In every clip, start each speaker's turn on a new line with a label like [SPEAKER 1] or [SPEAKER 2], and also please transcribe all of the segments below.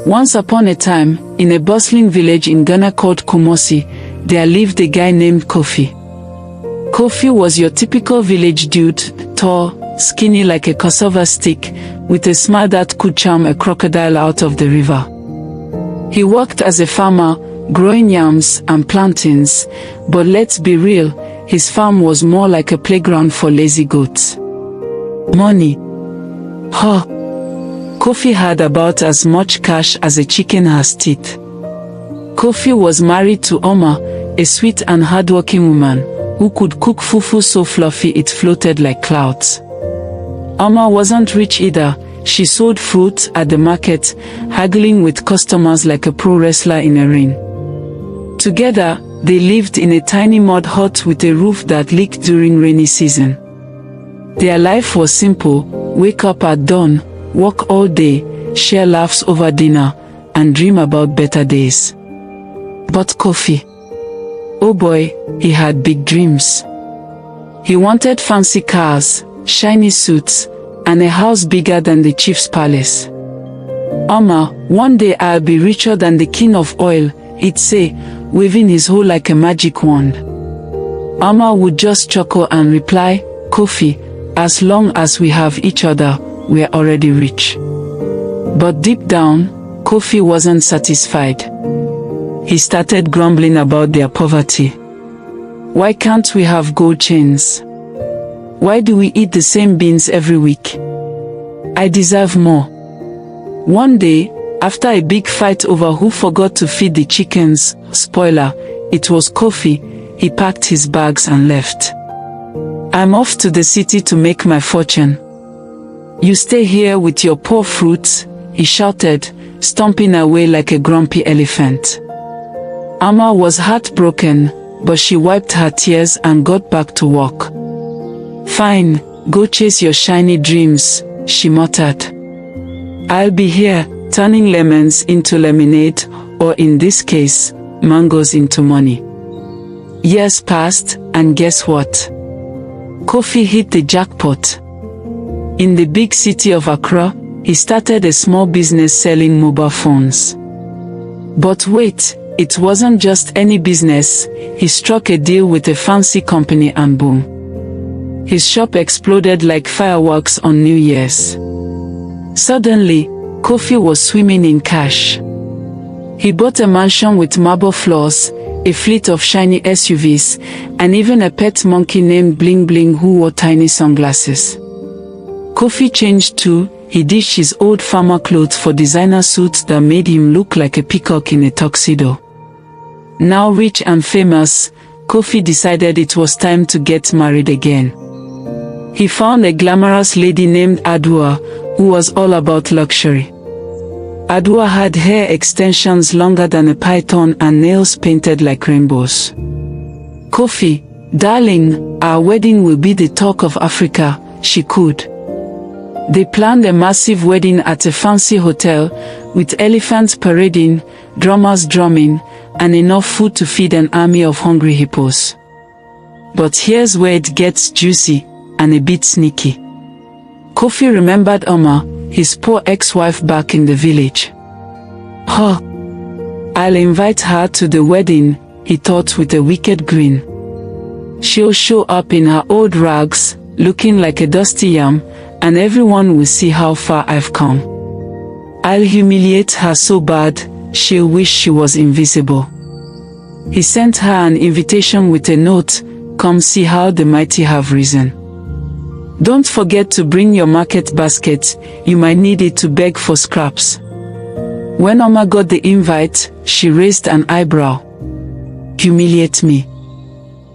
[SPEAKER 1] Once upon a time, in a bustling village in Ghana called Kumasi, there lived a guy named Kofi. Kofi was your typical village dude, tall, skinny like a cassava stick, with a smile that could charm a crocodile out of the river. He worked as a farmer, growing yams and plantains, but let's be real, his farm was more like a playground for lazy goats. Money. Kofi had about as much cash as a chicken has teeth. Kofi was married to Oma, a sweet and hardworking woman, who could cook fufu so fluffy it floated like clouds. Oma wasn't rich either. She sold fruit at the market, haggling with customers like a pro wrestler in a ring. Together, they lived in a tiny mud hut with a roof that leaked during rainy season. Their life was simple: wake up at dawn, work all day, share laughs over dinner, and dream about better days. But Kofi, oh boy, he had big dreams. He wanted fancy cars, shiny suits, and a house bigger than the chief's palace. Oma, one day I'll be richer than the king of oil, he'd say, waving his hoe like a magic wand. Oma would just chuckle and reply, Kofi, as long as we have each other, we're already rich. But deep down, Kofi wasn't satisfied. He started grumbling about their poverty. Why can't we have gold chains? Why do we eat the same beans every week? I deserve more. One day, after a big fight over who forgot to feed the chickens, spoiler, it was Kofi, he packed his bags and left. I'm off to the city to make my fortune. You stay here with your poor fruits, he shouted, stomping away like a grumpy elephant. Amma was heartbroken, but she wiped her tears and got back to work. Fine, go chase your shiny dreams, she muttered. I'll be here, turning lemons into lemonade, or in this case, mangoes into money. Years passed, and guess what? Kofi hit the jackpot. In the big city of Accra, he started a small business selling mobile phones. But wait, it wasn't just any business. He struck a deal with a fancy company and boom. His shop exploded like fireworks on New Year's. Suddenly, Kofi was swimming in cash. He bought a mansion with marble floors, a fleet of shiny SUVs, and even a pet monkey named Bling Bling who wore tiny sunglasses. Kofi changed too. He ditched his old farmer clothes for designer suits that made him look like a peacock in a tuxedo. Now rich and famous, Kofi decided it was time to get married again. He found a glamorous lady named Adua, who was all about luxury. Adua had hair extensions longer than a python and nails painted like rainbows. Kofi, darling, our wedding will be the talk of Africa, she cooed. They planned a massive wedding at a fancy hotel, with elephants parading, drummers drumming, and enough food to feed an army of hungry hippos. But here's where it gets juicy, and a bit sneaky. Kofi remembered Oma, his poor ex-wife back in the village. I'll invite her to the wedding, he thought with a wicked grin. She'll show up in her old rags, looking like a dusty yam, and everyone will see how far I've come. I'll humiliate her so bad, she'll wish she was invisible. He sent her an invitation with a note, come see how the mighty have risen. Don't forget to bring your market basket, you might need it to beg for scraps. When Oma got the invite, she raised an eyebrow. Humiliate me?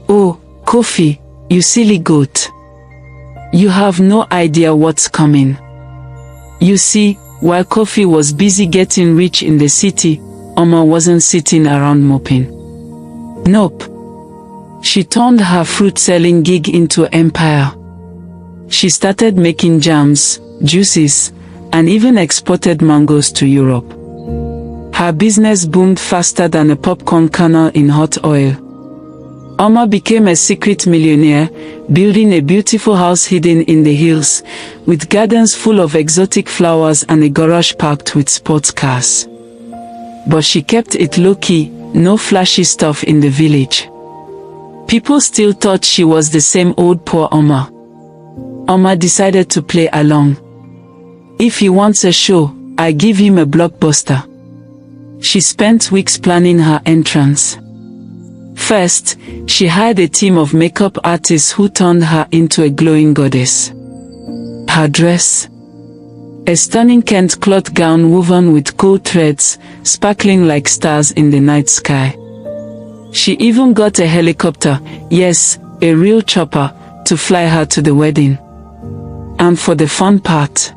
[SPEAKER 1] Oh, Kofi, you silly goat. You have no idea what's coming. You see, while Kofi was busy getting rich in the city, Oma wasn't sitting around moping. Nope. She turned her fruit-selling gig into an empire. She started making jams, juices, and even exported mangoes to Europe. Her business boomed faster than a popcorn kernel in hot oil. Oma became a secret millionaire, building a beautiful house hidden in the hills, with gardens full of exotic flowers and a garage packed with sports cars. but she kept it low-key, no flashy stuff in the village. People still thought she was the same old poor Oma. Oma decided to play along. If he wants a show, I give him a blockbuster. She spent weeks planning her entrance. First, she hired a team of makeup artists who turned her into a glowing goddess. Her dress? A stunning Kent cloth gown woven with gold threads, sparkling like stars in the night sky. She even got a helicopter, yes, a real chopper, to fly her to the wedding. And for the fun part,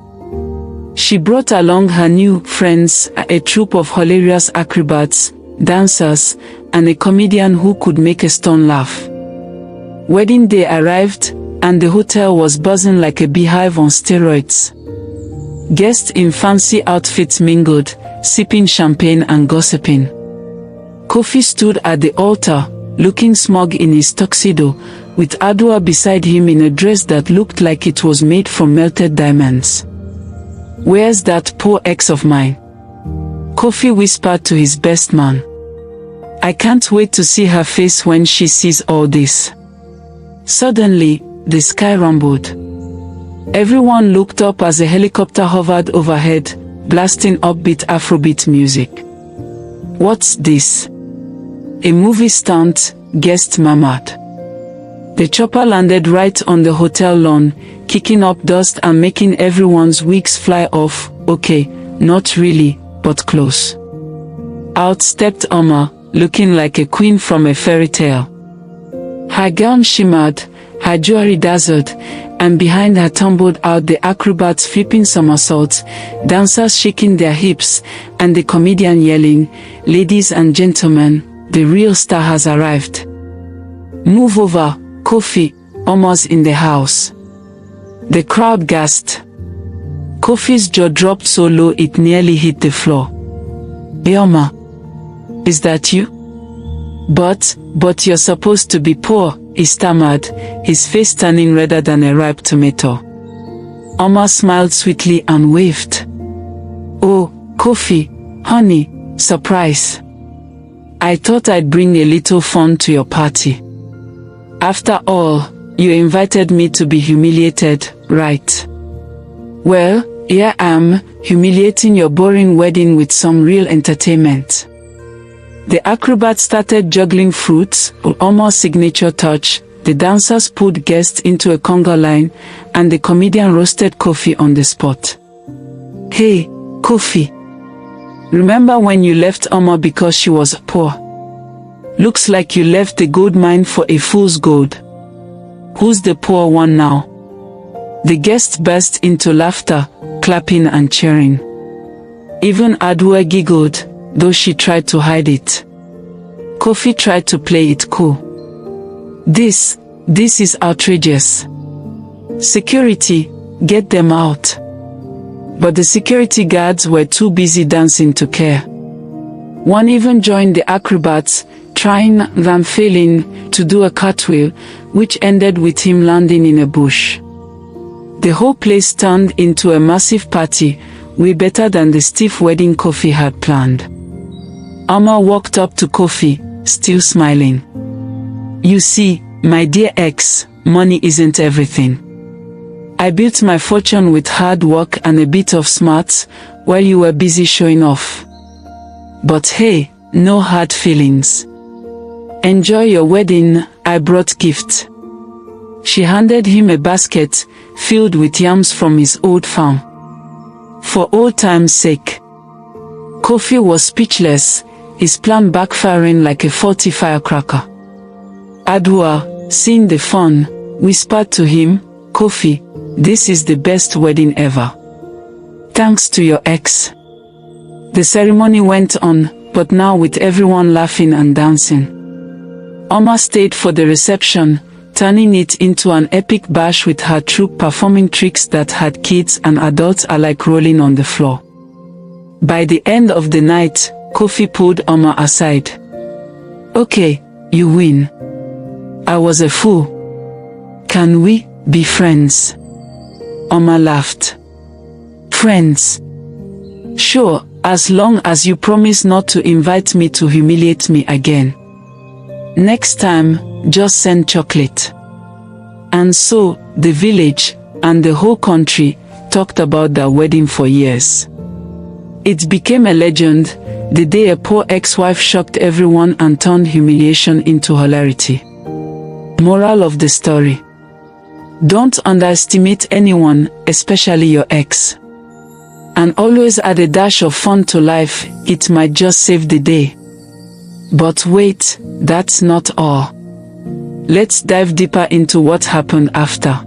[SPEAKER 1] she brought along her new friends, a troupe of hilarious acrobats, dancers, and a comedian who could make a stone laugh. Wedding day arrived, and the hotel was buzzing like a beehive on steroids. Guests in fancy outfits mingled, sipping champagne and gossiping. Kofi stood at the altar, looking smug in his tuxedo, with Adua beside him in a dress that looked like it was made from melted diamonds. "Where's that poor ex of mine?" Kofi whispered to his best man. "I can't wait to see her face when she sees all this." Suddenly, the sky rumbled. Everyone looked up as a helicopter hovered overhead, blasting upbeat Afrobeat music. "What's this?" "A movie stunt," guessed murmured. The chopper landed right on the hotel lawn, kicking up dust and making everyone's wigs fly off. Okay, not really, but close. Out stepped Oma, looking like a queen from a fairy tale. Her gown shimmered, her jewelry dazzled, and behind her tumbled out the acrobats flipping somersaults, dancers shaking their hips, and the comedian yelling, "Ladies and gentlemen, the real star has arrived. Move over, Kofi, Oma's in the house." The crowd gasped. Kofi's jaw dropped so low it nearly hit the floor. "Hey Oma, is that you?" But you're supposed to be poor," he stammered, his face turning redder than a ripe tomato. Oma smiled sweetly and waved. "Oh, Kofi, honey, surprise. I thought I'd bring a little fun to your party. After all, you invited me to be humiliated, right? Well, here I am, humiliating your boring wedding with some real entertainment." The acrobats started juggling fruits, Oma's signature touch, the dancers pulled guests into a conga line, and the comedian roasted Kofi on the spot. "Hey, Kofi. Remember when you left Oma because she was poor? Looks like you left the gold mine for a fool's gold. Who's the poor one now?" The guests burst into laughter, clapping and cheering. Even Adua giggled, though she tried to hide it. Kofi tried to play it cool. This is outrageous. Security, get them out." But the security guards were too busy dancing to care. One even joined the acrobats, trying, then failing, to do a cartwheel, which ended with him landing in a bush. The whole place turned into a massive party, way better than the stiff wedding Kofi had planned. Amma walked up to Kofi, still smiling. "You see, my dear ex, money isn't everything. I built my fortune with hard work and a bit of smarts, while you were busy showing off. But hey, no hard feelings. Enjoy your wedding, I brought gifts." She handed him a basket, filled with yams from his old farm. For old time's sake. Kofi was speechless, his plan backfiring like a faulty firecracker. Adua, seeing the fun, whispered to him, "Kofi, this is the best wedding ever. Thanks to your ex." The ceremony went on, but now with everyone laughing and dancing. Oma stayed for the reception, turning it into an epic bash with her troupe performing tricks that had kids and adults alike rolling on the floor. By the end of the night, Kofi pulled Oma aside. "Okay, you win. I was a fool. Can we be friends?" Oma laughed. "Friends? Sure, as long as you promise not to invite me to humiliate me again. Next time, just send chocolate." And so, the village, and the whole country, talked about their wedding for years. It became a legend, the day a poor ex-wife shocked everyone and turned humiliation into hilarity. Moral of the story: don't underestimate anyone, especially your ex. And always add a dash of fun to life, it might just save the day. But wait, that's not all. Let's dive deeper into what happened after.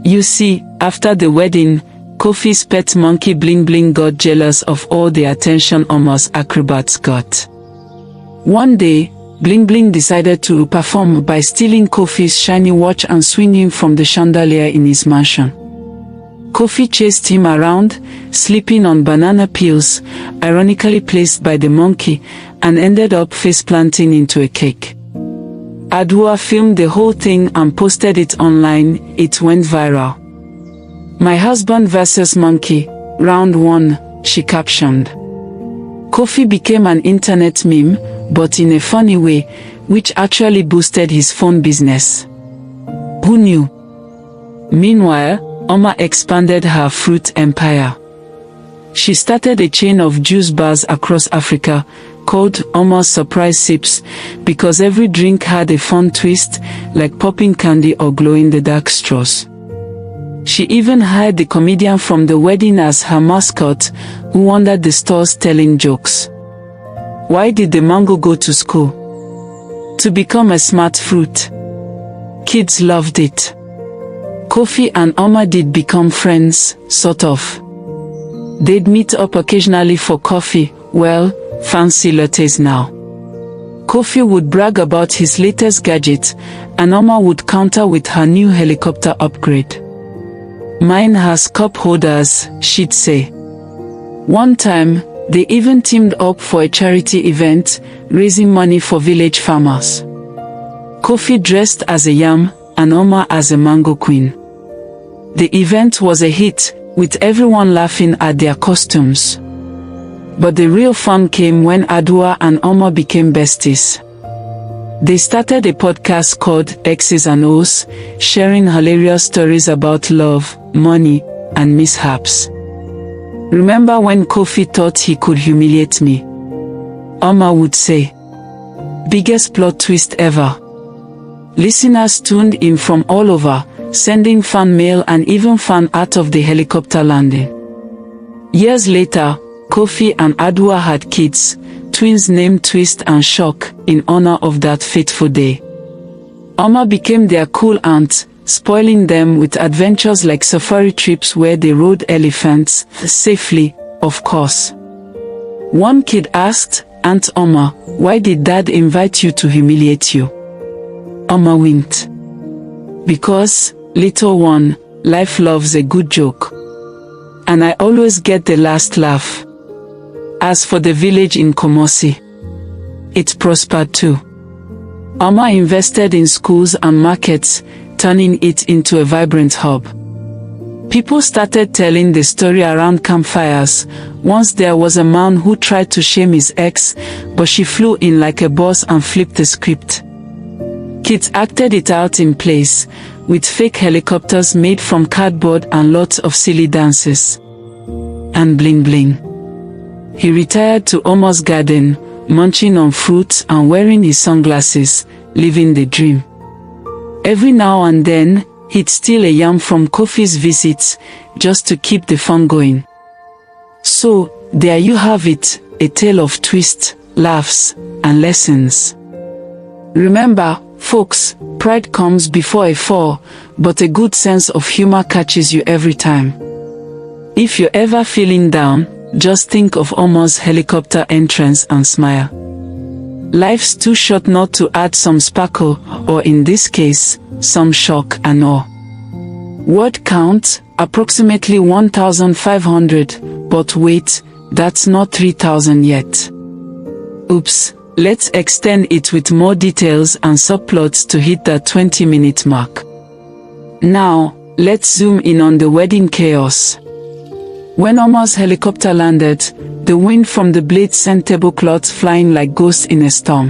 [SPEAKER 1] You see, after the wedding, Kofi's pet monkey Bling Bling got jealous of all the attention Oma's acrobats got. One day, Bling Bling decided to perform by stealing Kofi's shiny watch and swinging from the chandelier in his mansion. Kofi chased him around, sleeping on banana peels, ironically placed by the monkey, and ended up face-planting into a cake. Adwoa filmed the whole thing and posted it online. It went viral. "My husband versus monkey, round 1, she captioned. Kofi became an internet meme, but in a funny way, which actually boosted his phone business. Who knew? Meanwhile, Oma expanded her fruit empire. She started a chain of juice bars across Africa, called Oma's Surprise Sips, because every drink had a fun twist, like popping candy or glow-in-the-dark straws. She even hired the comedian from the wedding as her mascot, who wandered the stores telling jokes. Why did the mango go to school? To become a smart fruit. Kids loved it. Kofi and Oma did become friends, sort of. They'd meet up occasionally for coffee, well, fancy lattes now. Kofi would brag about his latest gadget, and Oma would counter with her new helicopter upgrade. Mine has cup holders, she'd say. One time, they even teamed up for a charity event, raising money for village farmers. Kofi dressed as a yam, and Oma as a mango queen. The event was a hit, with everyone laughing at their costumes. But the real fun came when Adwoa and Oma became besties. They started a podcast called X's and O's, sharing hilarious stories about love, money, and mishaps. Remember when Kofi thought he could humiliate me? Oma would say. Biggest plot twist ever. Listeners tuned in from all over, sending fan mail and even fan art of the helicopter landing. Years later, Kofi and Adwoa had kids, twins named Twist and Shock, in honor of that fateful day. Oma became their cool aunt, spoiling them with adventures like safari trips where they rode elephants, safely, of course. One kid asked, "Aunt Oma, why did Dad invite you to humiliate you?" Oma winked. "Because, little one, life loves a good joke. And I always get the last laugh." As for the village in Komosi, it prospered too. Oma invested in schools and markets, turning it into a vibrant hub. People started telling the story around campfires. Once there was a man who tried to shame his ex, but she flew in like a boss and flipped the script. Kids acted it out in place, with fake helicopters made from cardboard and lots of silly dances. And Bling Bling. He retired to Oma's garden, munching on fruits and wearing his sunglasses, living the dream. Every now and then, he'd steal a yam from Kofi's visits, just to keep the fun going. So, there you have it, a tale of twists, laughs, and lessons. Remember, folks, pride comes before a fall, but a good sense of humor catches you every time. If you're ever feeling down, just think of Oma's helicopter entrance and smile. Life's too short not to add some sparkle, or in this case, some shock and awe. Word count, approximately 1,500, but wait, that's not 3,000 yet. Oops, let's extend it with more details and subplots to hit that 20-minute mark. Now, let's zoom in on the wedding chaos. When Oma's helicopter landed, The wind from the blade sent tablecloths flying like ghosts in a storm.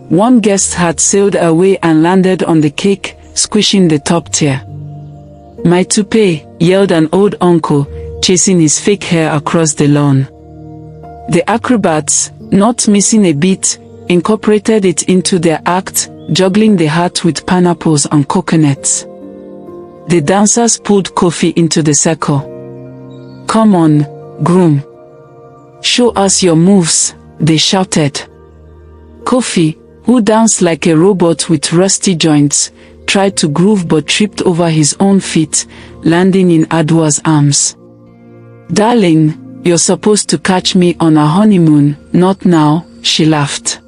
[SPEAKER 1] One guest had sailed away and landed on the cake, squishing the top tier. "My toupee," yelled an old uncle, chasing his fake hair across the lawn. The acrobats, not missing a beat, incorporated it into their act, juggling the hat with pineapples and coconuts. The dancers pulled Kofi into the circle. "Come on, groom. Show us your moves," they shouted. Kofi, who danced like a robot with rusty joints, tried to groove but tripped over his own feet, landing in Adua's arms. "Darling, you're supposed to catch me on our honeymoon, not now," she laughed.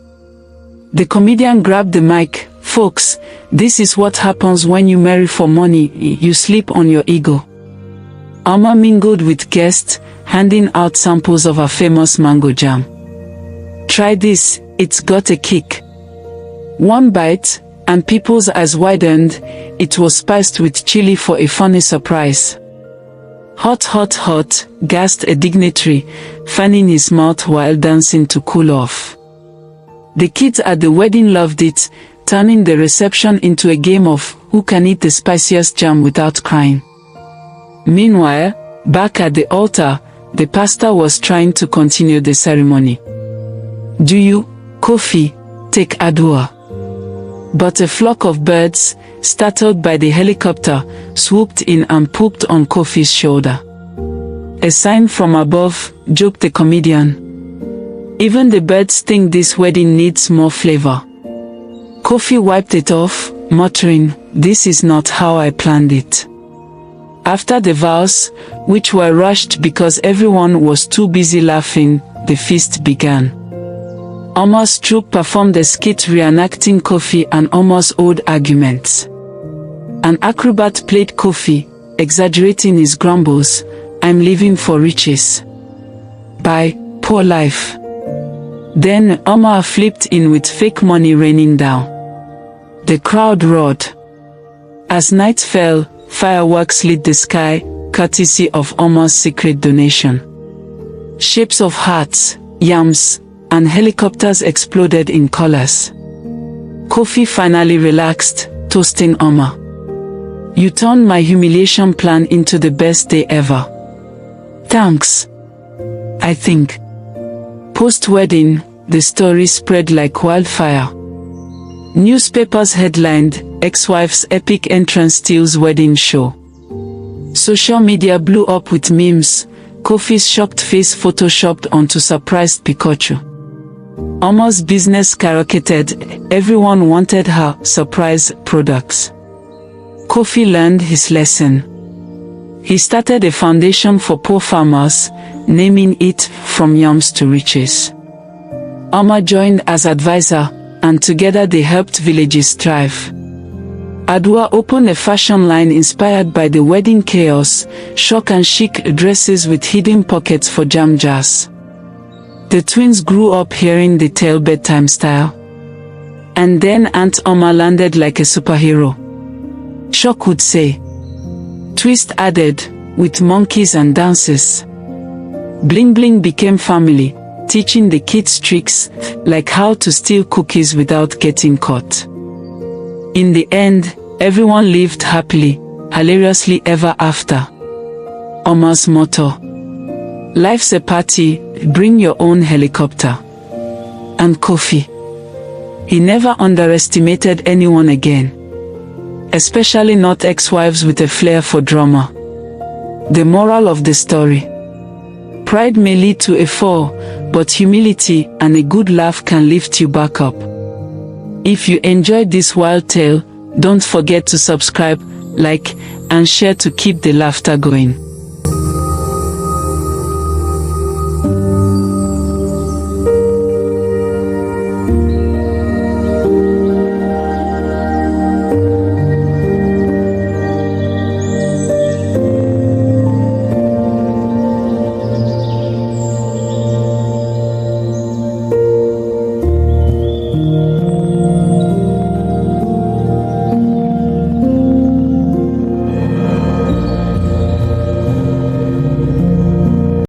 [SPEAKER 1] The comedian grabbed the mic. "Folks, this is what happens when you marry for money, you sleep on your ego." Amma mingled with guests, handing out samples of her famous mango jam. "Try this, it's got a kick." One bite, and people's eyes widened. It was spiced with chili for a funny surprise. "Hot, hot, hot," gasped a dignitary, fanning his mouth while dancing to cool off. The kids at the wedding loved it, turning the reception into a game of who can eat the spiciest jam without crying. Meanwhile, back at the altar, the pastor was trying to continue the ceremony. "Do you, Kofi, take Adua?" But a flock of birds, startled by the helicopter, swooped in and pooped on Kofi's shoulder. "A sign from above," joked the comedian. "Even the birds think this wedding needs more flavor." Kofi wiped it off, muttering, "This is not how I planned it." After the vows, which were rushed because everyone was too busy laughing, the feast began. Oma's troupe performed a skit reenacting Kofi and Oma's old arguments. An acrobat played Kofi, exaggerating his grumbles, "I'm living for riches. Bye, poor life." Then Oma flipped in with fake money raining down. The crowd roared. As night fell, fireworks lit the sky, courtesy of Oma's secret donation. Shapes of hearts, yams, and helicopters exploded in colors. Kofi finally relaxed, toasting Oma. "You turned my humiliation plan into the best day ever." "Thanks. I think." Post-wedding, the story spread like wildfire. Newspapers headlined, "Ex-wife's epic entrance steals wedding show." Social media blew up with memes, Kofi's shocked face photoshopped onto surprised Pikachu. Oma's business skyrocketed, everyone wanted her surprise products. Kofi learned his lesson. He started a foundation for poor farmers, naming it From Yams to Riches. Oma joined as advisor, and together they helped villages thrive. Adua opened a fashion line inspired by the wedding chaos, shock and chic dresses with hidden pockets for jam jars. The twins grew up hearing the tale bedtime style. And then Aunt Oma landed like a superhero. Shock would say. Twist added, with monkeys and dances. Bling Bling became family, teaching the kids tricks, like how to steal cookies without getting caught. In the end, everyone lived happily, hilariously ever after. Oma's motto. Life's a party, bring your own helicopter. And Kofi. He never underestimated anyone again. Especially not ex-wives with a flair for drama. The moral of the story. Pride may lead to a fall, but humility and a good laugh can lift you back up. If you enjoyed this wild tale, don't forget to subscribe, like, and share to keep the laughter going.